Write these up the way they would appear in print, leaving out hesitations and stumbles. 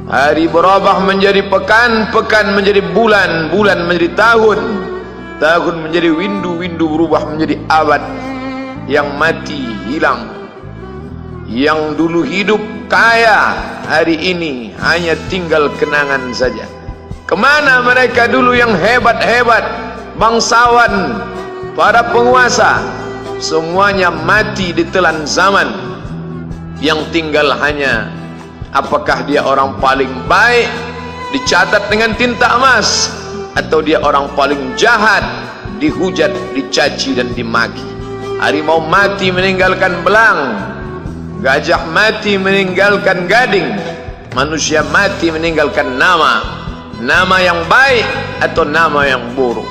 Hari berubah menjadi pekan, pekan menjadi bulan, bulan menjadi tahun, tahun menjadi windu, windu berubah menjadi abad. Yang mati hilang, yang dulu hidup kaya, hari ini hanya tinggal kenangan saja. Kemana mereka dulu yang hebat-hebat, bangsawan, para penguasa? Semuanya mati ditelan zaman. Yang tinggal hanya apakah dia orang paling baik, dicatat dengan tinta emas, atau dia orang paling jahat, dihujat, dicaci dan dimaki. Harimau mati meninggalkan belang, gajah mati meninggalkan gading, manusia mati meninggalkan nama, nama yang baik atau nama yang buruk.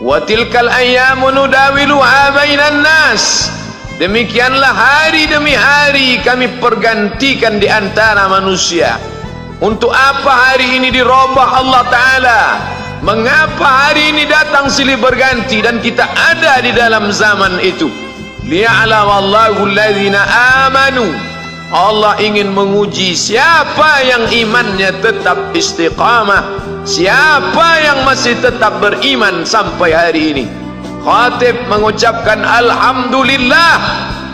Wa tilkal ayyamu nudawiluha bainan nas. Demikianlah hari demi hari kami pergantikan di antara manusia. Untuk apa hari ini dirubah Allah Ta'ala? Mengapa hari ini datang silih berganti dan kita ada di dalam zaman itu? Liya'lamallahu alladhina amanu. Allah ingin menguji siapa yang imannya tetap istiqamah, siapa yang masih tetap beriman sampai hari ini. Khatib mengucapkan alhamdulillah,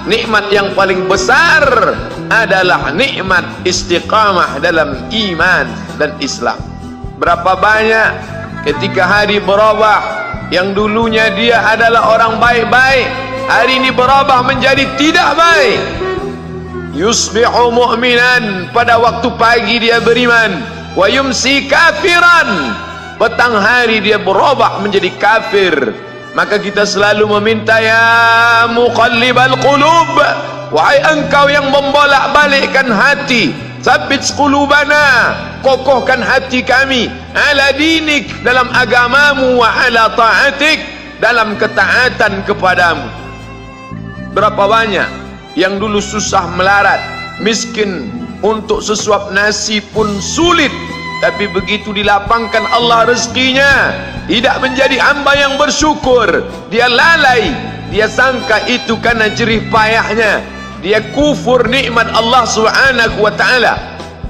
nikmat yang paling besar adalah nikmat istiqamah dalam iman dan Islam. Berapa banyak ketika hari berubah, yang dulunya dia adalah orang baik-baik, hari ini berubah menjadi tidak baik. Yusbihu mu'minan, pada waktu pagi dia beriman, wa yumsi kafiran, petang hari dia berubah menjadi kafir. Maka kita selalu meminta, ya muqallibal qulub, wahai engkau yang membolak-balikkan hati, tsabbit qulubana, kokohkan hati kami, ala dinik, dalam agamamu, wa ala ta'atik, dalam ketaatan kepadamu. Berapa banyak yang dulu susah melarat, miskin, untuk sesuap nasi pun sulit, tapi begitu dilapangkan Allah rezekinya, tidak menjadi hamba yang bersyukur. Dia lalai, dia sangka itu karena jerih payahnya, dia kufur nikmat Allah Subhanahu wa ta'ala.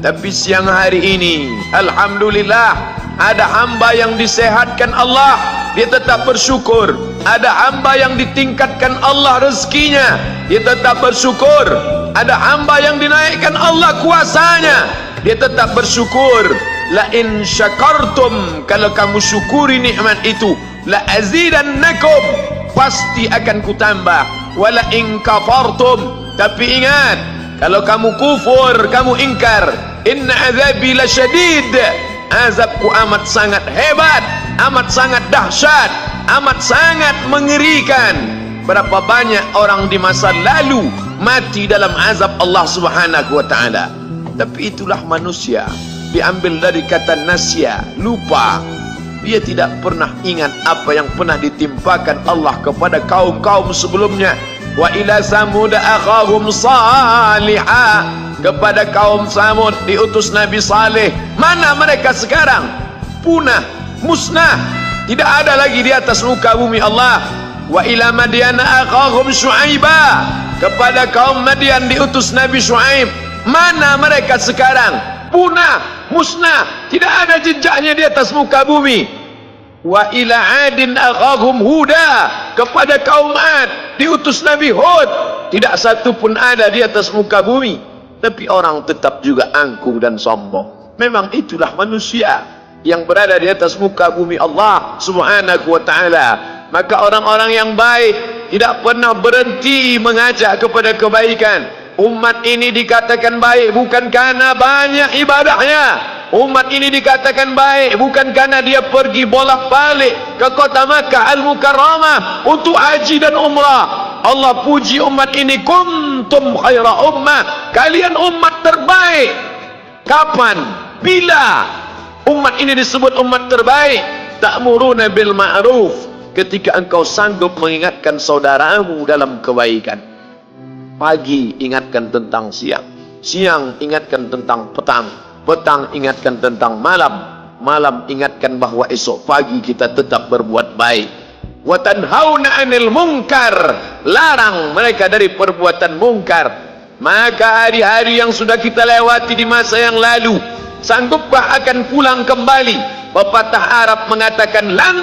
Tapi siang hari ini, alhamdulillah, ada hamba yang disehatkan Allah, dia tetap bersyukur. Ada hamba yang ditingkatkan Allah rezekinya, dia tetap bersyukur. Ada hamba yang dinaikkan Allah kuasanya, dia tetap bersyukur. La in syakartum, kalau kamu syukuri nikmat itu, la azidannakum, pasti akan kutambah. Wala in kafartum, tapi ingat, kalau kamu kufur, kamu ingkar, inna azabi lasyadid, azabku amat sangat hebat, amat sangat dahsyat, amat sangat mengerikan. Berapa banyak orang di masa lalu mati dalam azab Allah Subhanahu wa ta'ala. Tapi itulah manusia, diambil dari kata nasya, lupa. Dia tidak pernah ingat apa yang pernah ditimpakan Allah kepada kaum-kaum sebelumnya. Wa ila samud akhahum salihah, kepada kaum Samud diutus Nabi Saleh. Mana mereka sekarang? Punah, musnah, tidak ada lagi di atas muka bumi Allah. Wa ila madyana akhahum syu'aiba, kepada kaum Madian diutus Nabi Syuaib. Mana mereka sekarang? Punah, musnah, tidak ada jejaknya di atas muka bumi. Wa ila adin akhahum huda, kepada kaum Ad diutus Nabi Hud. Tidak satu pun ada di atas muka bumi, tapi orang tetap juga angkuh dan sombong. Memang itulah manusia yang berada di atas muka bumi Allah Subhanahu wa ta'ala. Maka orang-orang yang baik tidak pernah berhenti mengajak kepada kebaikan. Umat ini dikatakan baik bukan karena banyak ibadahnya. Umat ini dikatakan baik bukan karena dia pergi bolak-balik ke kota Makkah Al-Mukarramah untuk haji dan umrah. Allah puji umat ini, kuntum khaira ummah, kalian umat terbaik. Kapan? Bila umat ini disebut umat terbaik? Ta'muruna bil ma'ruf, ketika engkau sanggup mengingatkan saudaramu dalam kebaikan. Pagi ingatkan tentang siang, siang ingatkan tentang petang, petang ingatkan tentang malam, malam ingatkan bahwa esok pagi kita tetap berbuat baik. Wa tanhauna 'anil munkar, larang mereka dari perbuatan mungkar. Maka hari-hari yang sudah kita lewati di masa yang lalu, Sanggupkah akan pulang kembali? Pepatah Arab mengatakan, lan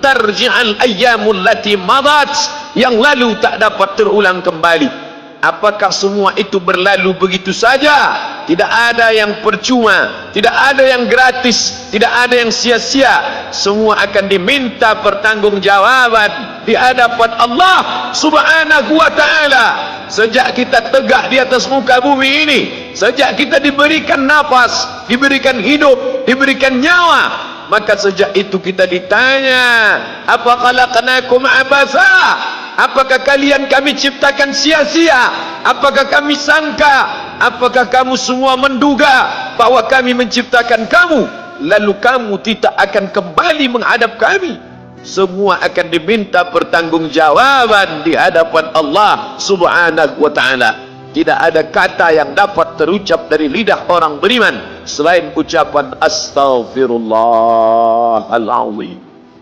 tarji'al ayyamul lati madat, yang lalu tak dapat terulang kembali. Apakah semua itu berlalu begitu saja? Tidak ada yang percuma, tidak ada yang gratis, tidak ada yang sia-sia. Semua akan diminta pertanggungjawaban di hadapan Allah Subhanahu wa ta'ala. Sejak kita tegak di atas muka bumi ini, sejak kita diberikan nafas, diberikan hidup, diberikan nyawa, maka sejak itu kita ditanya, apa khalaqnakum abasa? Apakah kalian kami ciptakan sia-sia? Apakah kami sangka? Apakah kamu semua menduga bahwa kami menciptakan kamu lalu kamu tidak akan kembali menghadap kami? Semua akan diminta pertanggungjawaban di hadapan Allah Subhanahu wa ta'ala. Tidak ada kata yang dapat terucap dari lidah orang beriman selain ucapan astaghfirullahaladzim.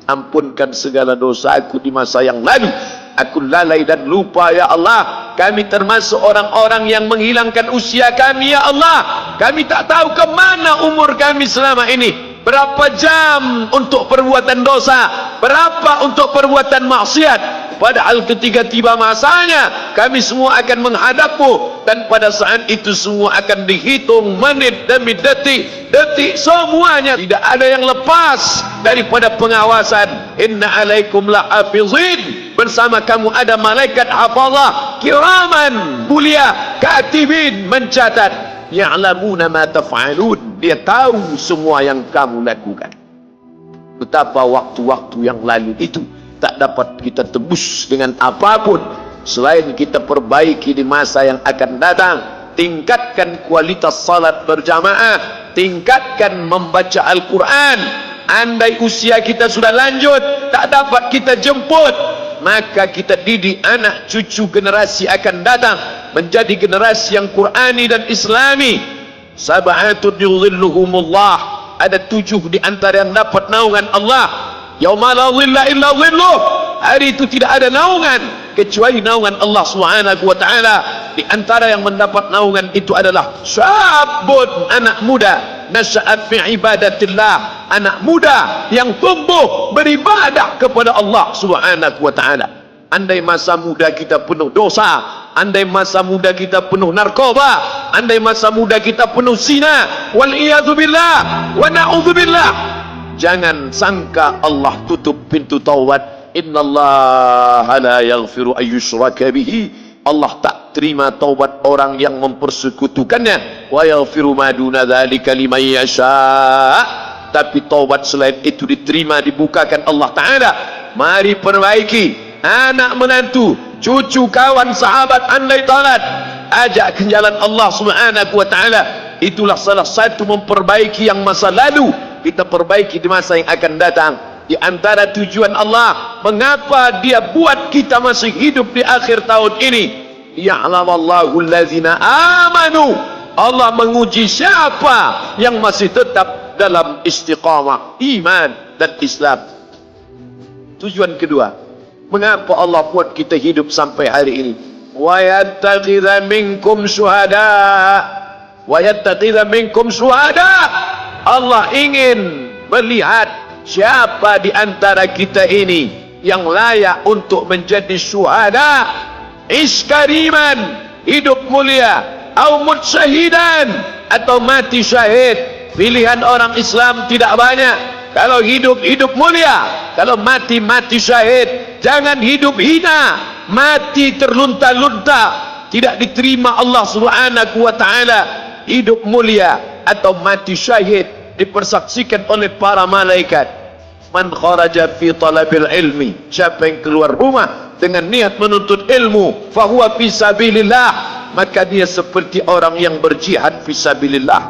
Ampunkan segala dosaku di masa yang lalu. Aku lalai dan lupa ya Allah. Kami termasuk orang-orang yang menghilangkan usia kami ya Allah. Kami tak tahu ke mana umur kami selama ini. Berapa jam untuk perbuatan dosa, berapa untuk perbuatan maksiat. Padahal ketika tiba masanya, kami semua akan menghadapmu, dan pada saat itu semua akan dihitung menit demi detik. Detik semuanya tidak ada yang lepas daripada pengawasan. Inna alaikum lahafizin, bersama kamu ada malaikat hafazah kiraman mulia katibin, mencatat. Ya'lamuna ma taf'alun, dia tahu semua yang kamu lakukan. Betapa waktu-waktu yang lalu itu tak dapat kita tebus dengan apapun selain kita perbaiki di masa yang akan datang. Tingkatkan kualitas salat berjamaah, tingkatkan membaca Al-Quran. Andai usia kita sudah lanjut, tak dapat kita jemput, maka kita didik anak cucu generasi akan datang menjadi generasi yang Qurani dan Islami. Sab'atun yudhilluhumullah, ada 7 di antara yang dapat naungan Allah. Yauma la dhilla illa dhilluh, hari itu tidak ada naungan kecuali naungan Allah Subhanahu wa ta'ala. Di antara yang mendapat naungan itu adalah syabun, anak muda, nasya'at fi ibadatillah, anak muda yang tumbuh beribadah kepada Allah Subhanahu wa ta'ala. Andai masa muda kita penuh dosa, andai masa muda kita penuh narkoba, andai masa muda kita penuh zina, wal iyadzubillah wa na'udzubillah, jangan sangka Allah tutup pintu taubat. Innallaha la yaghfiru ayyushraka bihi, Allah tak terima taubat orang yang mempersekutukannya. Wa yaghfiru ma duna dzalika liman yasha, tapi taubat selain itu diterima, dibukakan Allah Ta'ala. Mari perbaiki anak menantu, cucu, kawan, sahabat, andai talat, ajak ke jalan Allah Subhanahu wa ta'ala. Itulah salah satu memperbaiki yang masa lalu, kita perbaiki di masa yang akan datang. Di antara tujuan Allah mengapa dia buat kita masih hidup di akhir tahun ini, ya'lamallahu allazina amanu, Allah menguji siapa yang masih tetap dalam istiqamah iman dan Islam. Tujuan kedua, mengapa Allah buat kita hidup sampai hari ini? Wa yattakhidha minkum syuhada, wa yattakhidha minkum syuhada, Allah ingin melihat siapa di antara kita ini yang layak untuk menjadi syuhada, iskariman, hidup mulia, au mutsyahidan, atau mati syahid. Pilihan orang Islam tidak banyak. Kalau hidup, hidup mulia. Kalau mati, mati syahid. Jangan hidup hina, mati terlunta-lunta, tidak diterima Allah Subhanahu wa ta'ala. Hidup mulia atau mati syahid dipersaksikan oleh para malaikat. Man kharaja fi talabil ilmi, siapa yang keluar rumah dengan niat menuntut ilmu, fahuwa fi sabilillah, maka dia seperti orang yang berjihad fi sabilillah,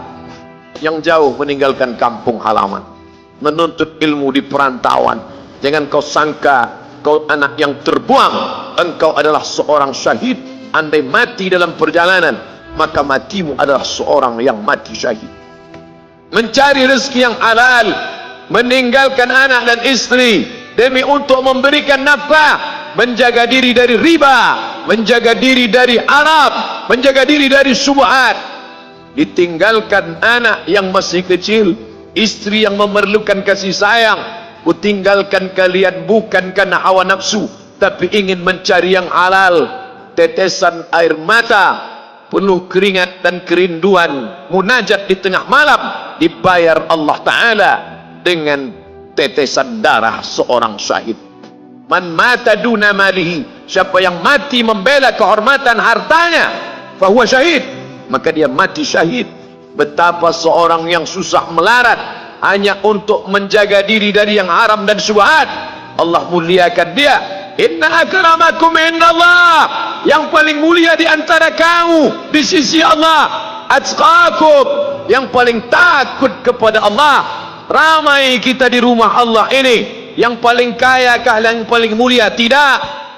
yang jauh meninggalkan kampung halaman, menuntut ilmu di perantauan. Jangan kau sangka kau anak yang terbuang, engkau adalah seorang syahid. Andai mati dalam perjalanan, maka matimu adalah seorang yang mati syahid. Mencari rezeki yang halal, meninggalkan anak dan istri demi untuk memberikan nafkah, menjaga diri dari riba, menjaga diri dari Arab, menjaga diri dari syubhat. ditinggalkan anak yang masih kecil, istri yang memerlukan kasih sayang. Kutinggalkan kalian bukan karena hawa nafsu, tapi ingin mencari yang halal. Tetesan air mata, penuh keringat dan kerinduan, munajat di tengah malam, dibayar Allah Ta'ala dengan tetesan darah seorang syahid. Man mata duna malihi, siapa yang mati membela kehormatan hartanya, fahuwa syahid, maka dia mati syahid. Betapa seorang yang susah melarat hanya untuk menjaga diri dari yang haram dan syubhat, Allah muliakan dia. Inna akramakum indallah, yang paling mulia di antara kamu di sisi Allah, atqakum, yang paling takut kepada Allah. Ramai kita di rumah Allah ini, yang paling kaya kah yang paling mulia? Tidak.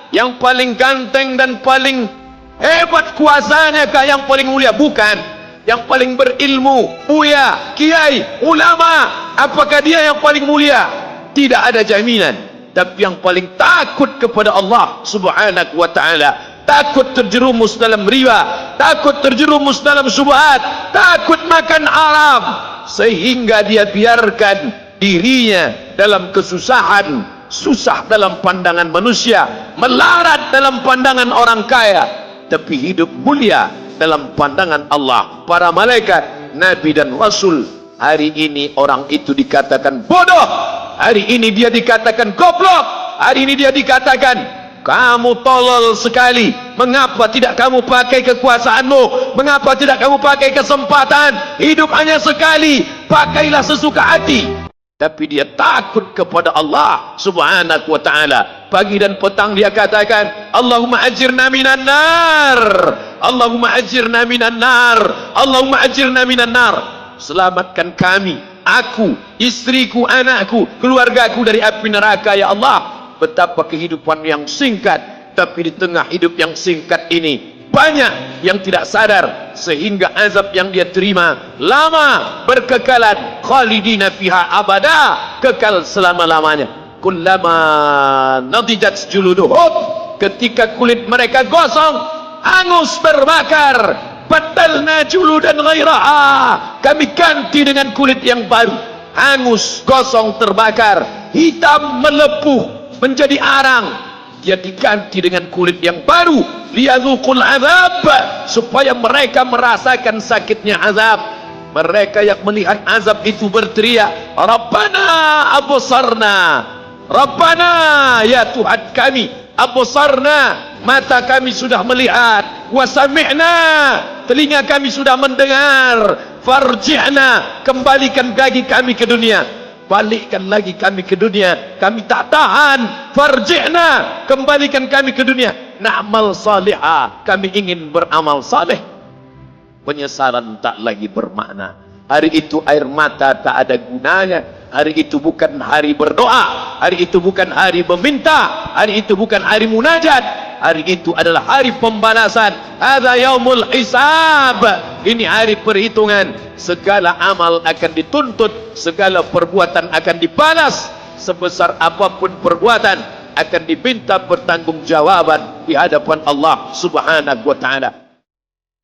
Yang paling ganteng dan paling hebat kuasanya kah yang paling mulia? Bukan. Yang paling berilmu, buya, kiai, ulama, apakah dia yang paling mulia? Tidak ada jaminan. Tapi yang paling takut kepada Allah Subhanahu wa ta'ala, takut terjerumus dalam riba, takut terjerumus dalam syubhat, takut makan haram, sehingga dia biarkan dirinya dalam kesusahan, susah dalam pandangan manusia, melarat dalam pandangan orang kaya, tapi hidup mulia dalam pandangan Allah, para malaikat, nabi dan rasul. Hari ini orang itu dikatakan bodoh, hari ini dia dikatakan goblok, hari ini dia dikatakan kamu tolol sekali. Mengapa tidak kamu pakai kekuasaanmu? Mengapa tidak kamu pakai kesempatan? Hidup hanya sekali, pakailah sesuka hati. Tapi dia takut kepada Allah Subhanahu wa ta'ala. Pagi dan petang dia katakan, Allahumma ajirna minan nar, Allahumma ajirna minan nar, Allahumma ajirna minan nar. Selamatkan kami, aku, istriku, anakku, keluargaku dari api neraka, ya Allah. Betapa kehidupan yang singkat, tapi di tengah hidup yang singkat ini banyak yang tidak sadar, sehingga azab yang dia terima lama, berkekalan, khalidina fiha abada, kekal selama-lamanya. Kullama nadijat juluduhum, ketika kulit mereka gosong, hangus, berbakar, batalna juludan ghairaha, kami ganti dengan kulit yang baru. Hangus, gosong, terbakar, hitam, melepuh, menjadi arang, dia diganti dengan kulit yang baru. Liyadzuqul azab, supaya mereka merasakan sakitnya azab. Mereka yang melihat azab itu berteriak, Rabbana absarna, Rabbana, ya Tuhan kami, absarna, mata kami sudah melihat, wa sami'na, telinga kami sudah mendengar, farji'na, kembalikan lagi kami ke dunia, balikkan lagi kami ke dunia, kami tak tahan, farji'na, kembalikan kami ke dunia, na'mal salihah, kami ingin beramal saleh. Penyesalan tak lagi bermakna. Hari itu air mata tak ada gunanya. Hari itu bukan hari berdoa, hari itu bukan hari meminta, hari itu bukan hari munajat, hari itu adalah hari pembalasan. Hadza yaumul hisab, ini hari perhitungan. Segala amal akan dituntut, segala perbuatan akan dibalas. Sebesar apapun perbuatan akan diminta pertanggungjawaban di hadapan Allah Subhanahu wa ta'ala.